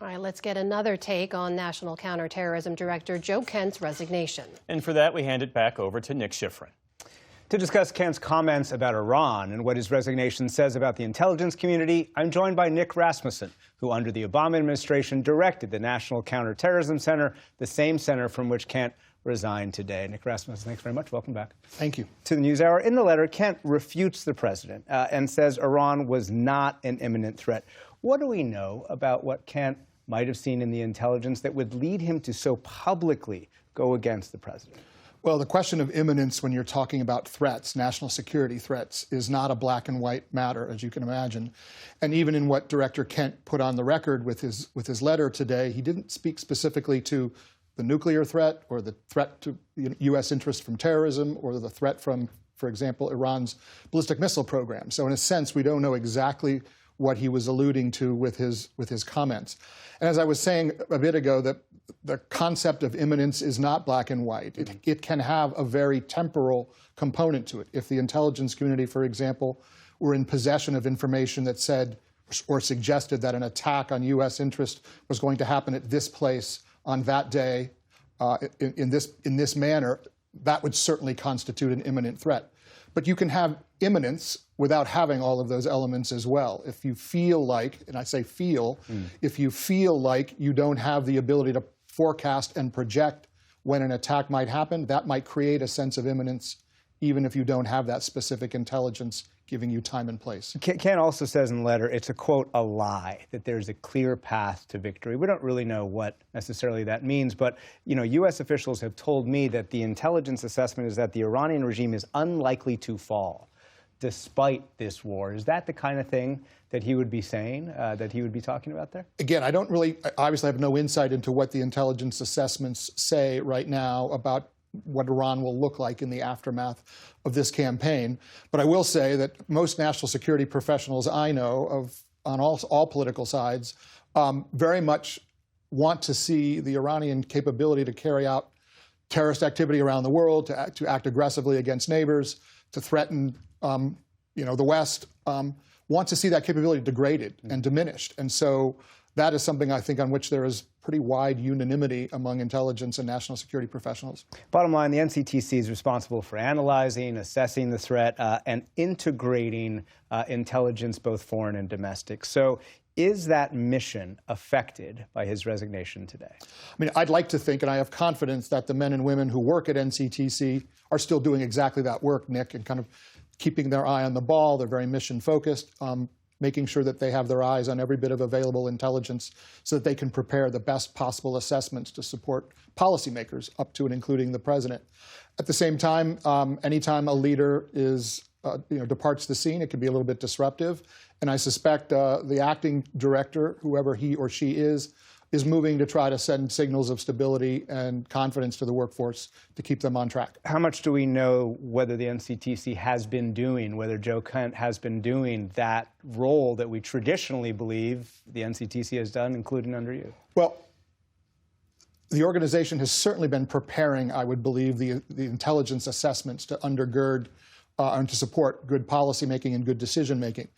All right, let's get another take on National Counterterrorism Director Joe Kent's resignation. And for that, we hand it back over to Nick Schifrin. To discuss Kent's comments about Iran and what his resignation says about the intelligence community, I'm joined by Nick Rasmussen, who under the Obama administration directed the National Counterterrorism Center, the same center from which Kent resigned today. Nick Rasmussen, thanks very much. Welcome back. Thank you. To the News Hour. In the letter, Kent refutes the president and says Iran was not an imminent threat. What do we know about what Kent might have seen in the intelligence that would lead him to so publicly go against the president? Well, the question of imminence when you're talking about threats, national security threats, is not a black and white matter, as you can imagine. And even in what Director Kent put on the record with his letter today, he didn't speak specifically to the nuclear threat or the threat to U.S. interest from terrorism or the threat from, for example, Iran's ballistic missile program. So in a sense, we don't know exactly what he was alluding to with his comments. And as I was saying a bit ago, the concept of imminence is not black and white. It can have a very temporal component to it. If the intelligence community, for example, were in possession of information that said or suggested that an attack on U.S. interest was going to happen at this place on that day in this manner, that would certainly constitute an imminent threat. But you can have imminence without having all of those elements as well. If you feel like, and I say feel, if you feel like you don't have the ability to forecast and project when an attack might happen, that might create a sense of imminence, even if you don't have that specific intelligence giving you time and place. Kent also says in the letter, it's a, quote, a lie, that there's a clear path to victory. We don't really know what necessarily that means, but U.S. officials have told me that the intelligence assessment is that the Iranian regime is unlikely to fall despite this war. Is that the kind of thing that he would be saying, that he would be talking about there? Again, I obviously have no insight into what the intelligence assessments say right now about what Iran will look like in the aftermath of this campaign. But I will say that most national security professionals I know on all political sides very much want to see the Iranian capability to carry out terrorist activity around the world, to act aggressively against neighbors, to threaten the West, want to see that capability degraded and diminished. And so that is something I think on which there is pretty wide unanimity among intelligence and national security professionals. Bottom line, the NCTC is responsible for analyzing, assessing the threat, and integrating intelligence, both foreign and domestic. So is that mission affected by his resignation today? I mean, I'd like to think, and I have confidence, that the men and women who work at NCTC are still doing exactly that work, Nick, and kind of keeping their eye on the ball. They're very mission-focused, making sure that they have their eyes on every bit of available intelligence so that they can prepare the best possible assessments to support policymakers, up to and including the president. At the same time, anytime a leader departs the scene, it can be a little bit disruptive. And I suspect the acting director, whoever he or she is moving to try to send signals of stability and confidence to the workforce to keep them on track. How much do we know whether the NCTC has been doing, whether Joe Kent has been doing that role that we traditionally believe the NCTC has done, including under you? Well, the organization has certainly been preparing, I would believe, the intelligence assessments to undergird and to support good policymaking and good decision-making.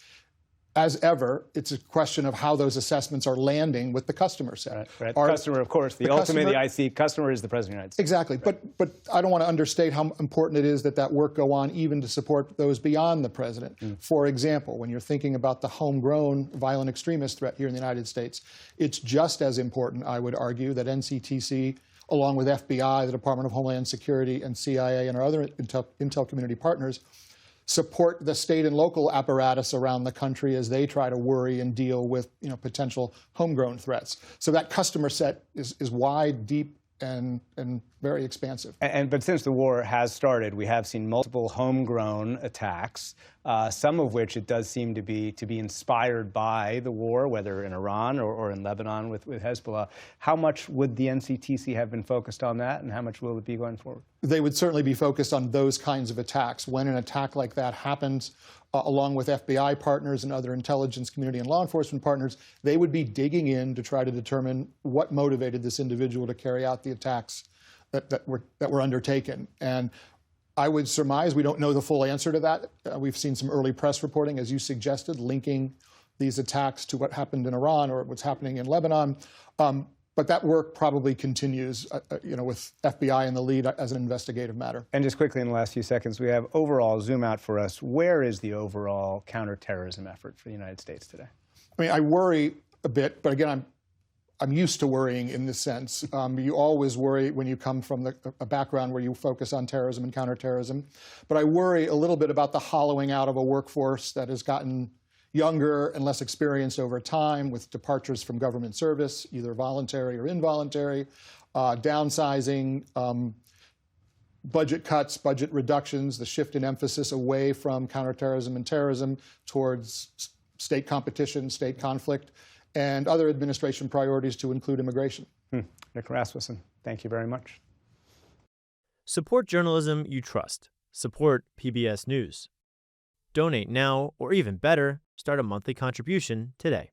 As ever, it's a question of how those assessments are landing with the customer set. Right. The customer, of course, the ultimate IC customer is the President of the United States. Exactly. Right. But I don't want to understate how important it is that work go on even to support those beyond the President. For example, when you're thinking about the homegrown violent extremist threat here in the United States, it's just as important, I would argue, that NCTC, along with FBI, the Department of Homeland Security, and CIA, and our other intel community partners, support the state and local apparatus around the country as they try to worry and deal with potential homegrown threats. So that customer set is wide, deep, and very expansive. But since the war has started, we have seen multiple homegrown attacks, some of which it does seem to be inspired by the war, whether in Iran or in Lebanon with Hezbollah. How much would the NCTC have been focused on that, and how much will it be going forward? They would certainly be focused on those kinds of attacks. When an attack like that happens, along with FBI partners and other intelligence community and law enforcement partners, they would be digging in to try to determine what motivated this individual to carry out the attacks that were undertaken. And I would surmise, we don't know the full answer to that. We've seen some early press reporting, as you suggested, linking these attacks to what happened in Iran or what's happening in Lebanon. But that work probably continues, with FBI in the lead as an investigative matter. And just quickly in the last few seconds, we have overall, zoom out for us, where is the overall counterterrorism effort for the United States today? I mean, I worry a bit, but again, I'm used to worrying in this sense. You always worry when you come from a background where you focus on terrorism and counterterrorism. But I worry a little bit about the hollowing out of a workforce that has gotten younger and less experienced over time, with departures from government service, either voluntary or involuntary, downsizing, budget cuts, budget reductions, the shift in emphasis away from counterterrorism and terrorism towards state competition, state conflict, and other administration priorities to include immigration. Nick Rasmussen, thank you very much. Support journalism you trust. Support PBS News. Donate now, or even better, start a monthly contribution today.